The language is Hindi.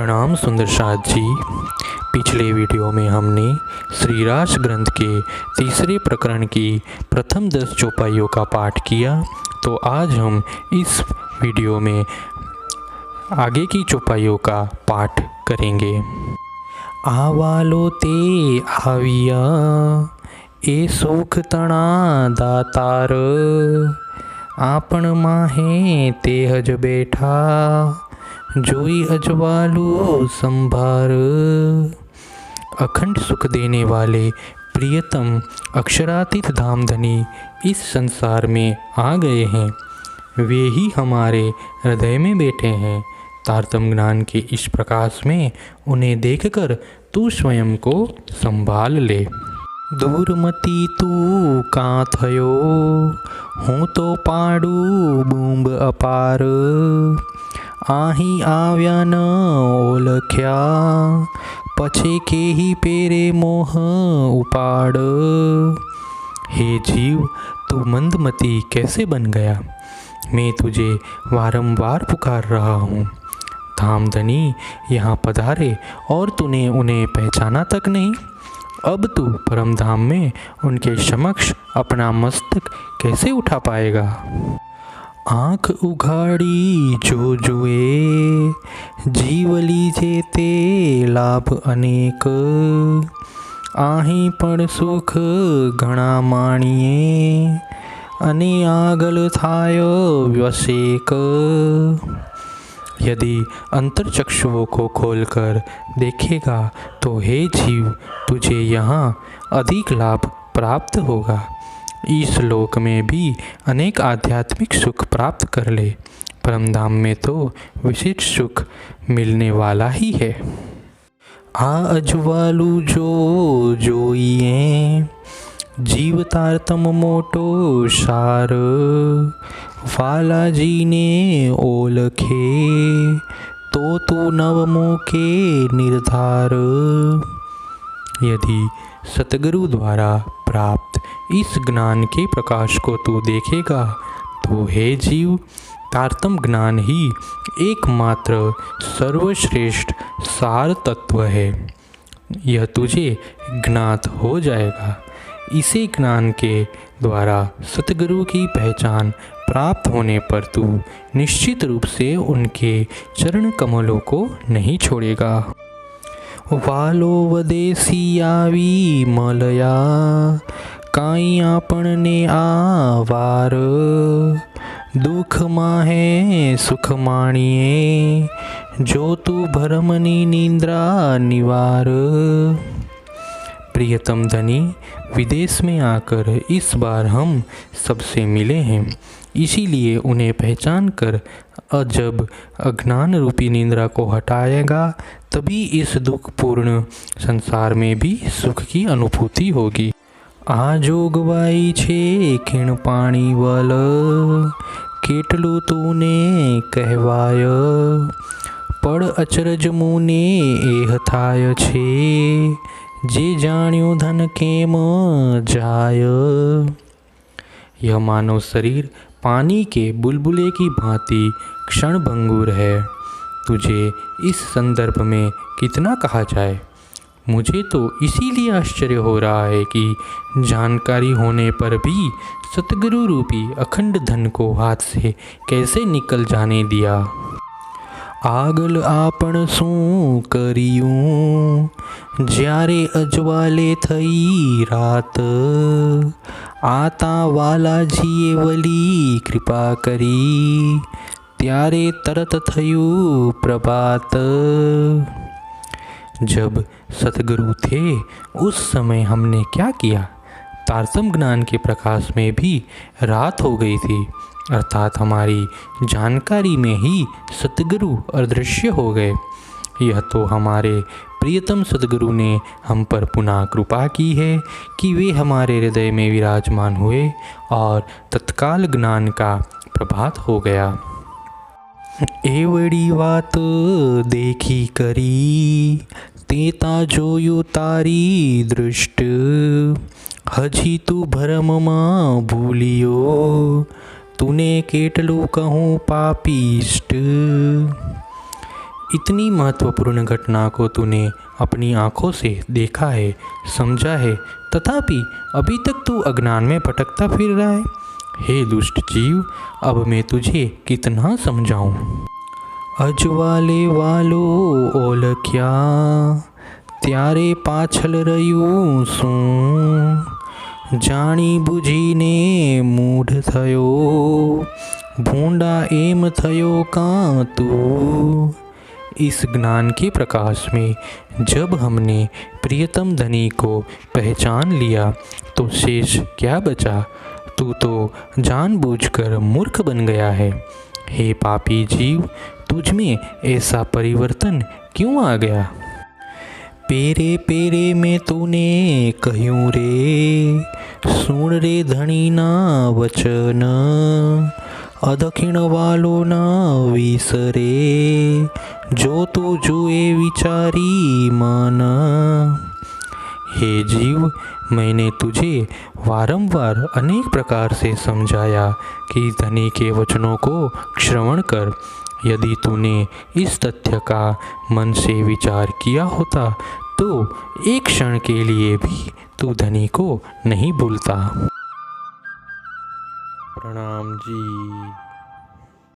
प्रणाम सुंदर साथ जी। पिछले वीडियो में हमने श्रीरास ग्रंथ के तीसरे प्रकरण की प्रथम 10 चौपाइयों का पाठ किया। तो आज हम इस वीडियो में आगे की चौपाइयों का पाठ करेंगे। आवालो ते आविया ए सुख तना दातार, आपण माहे ते हज बैठा जोई अजवालू संभार। अखंड सुख देने वाले प्रियतम अक्षरातीत धामधनी इस संसार में आ गए हैं। वे ही हमारे हृदय में बैठे हैं। तारतम ज्ञान के इस प्रकाश में उन्हें देखकर तू स्वयं को संभाल ले। दूरमती तू कां थयो, हूँ तो पाडू बूंब अपार। आही आव्या न ओलख्या, पछे के ही पेरे मोह उपाड़। हे जीव, तू मंदमती कैसे बन गया? मैं तुझे वारंवार पुकार रहा हूँ। धामधनी यहाँ पधारे और तूने उन्हें पहचाना तक नहीं। अब तू परम धाम में उनके समक्ष अपना मस्तक कैसे उठा पाएगा? आँख उघाड़ी जो जुए, जीवली जेते लाभ अनेक। आही पण सुख घणा माणिए, अने आगल थायो व्यसेक। यदि अंतरचक्षुओं को खोलकर देखेगा तो हे जीव, तुझे यहाँ अधिक लाभ प्राप्त होगा। इस लोक में भी अनेक आध्यात्मिक सुख प्राप्त कर ले। परमधाम में तो विशेष सुख मिलने वाला ही है। आ अजवालू जो जोइए, जीव तारतम मोटो सार। वाला जी ने ओलखे, तो तू नवमो के निर्धार। यदि सतगुरु द्वारा प्राप्त इस ज्ञान के प्रकाश को तू देखेगा तो हे जीव, तारतम ज्ञान ही एकमात्र सर्वश्रेष्ठ सार तत्व है। यह तुझे ज्ञात हो जाएगा। इसे ज्ञान के द्वारा सतगुरु की पहचान प्राप्त होने पर तू निश्चित रूप से उनके चरण कमलों को नहीं छोड़ेगा। वालो वदेसी आवी मलया, काई आपने आवार। दुख माहे सुख माणिए, जो तू भरमनी निंद्रा निवार। प्रियतम धनी, विदेश में आकर इस बार हम सबसे मिले हैं, इसीलिए उन्हें पहचान कर जब अज्ञान रूपी निंद्रा को हटाएगा तभी इस दुखपूर्ण संसार में भी सुख की अनुभूति होगी। आ जोगवाई छे खीण पाणी वल, केटलू तूने कहवाय। पड़ अचरज मुने एह थाय छे, जे जाण्यो धन केम जाय। यह मानव शरीर पानी के बुलबुले की भांति क्षणभंगुर है। तुझे इस संदर्भ में कितना कहा जाए। मुझे तो इसीलिए आश्चर्य हो रहा है कि जानकारी होने पर भी सतगुरु रूपी अखंड धन को हाथ से कैसे निकल जाने दिया। आगल आपण सू करियूं, ज्यारे अजवाले थई रात। आता वाला जीए वली कृपा करी, त्यारे तरत थयू प्रभात। जब सतगुरु थे उस समय हमने क्या किया? तारतम ज्ञान के प्रकाश में भी रात हो गई थी, अर्थात हमारी जानकारी में ही सतगुरु अदृश्य हो गए। यह तो हमारे प्रियतम सतगुरु ने हम पर पुनः कृपा की है कि वे हमारे हृदय में विराजमान हुए और तत्काल ज्ञान का प्रभात हो गया। एवड़ी बात देखी करी, तेता जोयु तारी दृष्ट। हजी तू भरम मां भूलियो, तूने केटलू कहूँ पापीष्ट। इतनी महत्वपूर्ण घटना को तूने अपनी आँखों से देखा है, समझा है, तथापि अभी तक तू अज्ञान में भटकता फिर रहा है। हे दुष्ट जीव, अब मैं तुझे कितना समझाऊं। अजवाले वालो ओलख्या ત્યારે પાછળ રહ્યું શું, જાણી બુજીને મૂઢ થયો, ભૂંડા એમ થયો કાં तू। इस ज्ञान के प्रकाश में जब हमने प्रियतम धनी को पहचान लिया तो शेष क्या बचा। तू तो जानबूझकर मूर्ख बन गया है। हे पापी जीव, तुझ में ऐसा परिवर्तन क्यों आ गया। पेरे पेरे में तूने कहूँ रे, सुन रे धनी ना वचन, अदखिण वालो ना विसरे, जो तू जुए विचारी मन। हे जीव, मैंने तुझे वारंवार अनेक प्रकार से समझाया कि धनी के वचनों को श्रवण कर। यदि तूने इस तथ्य का मन से विचार किया होता तो एक क्षण के लिए भी तू धनी को नहीं भूलता। प्रणाम जी।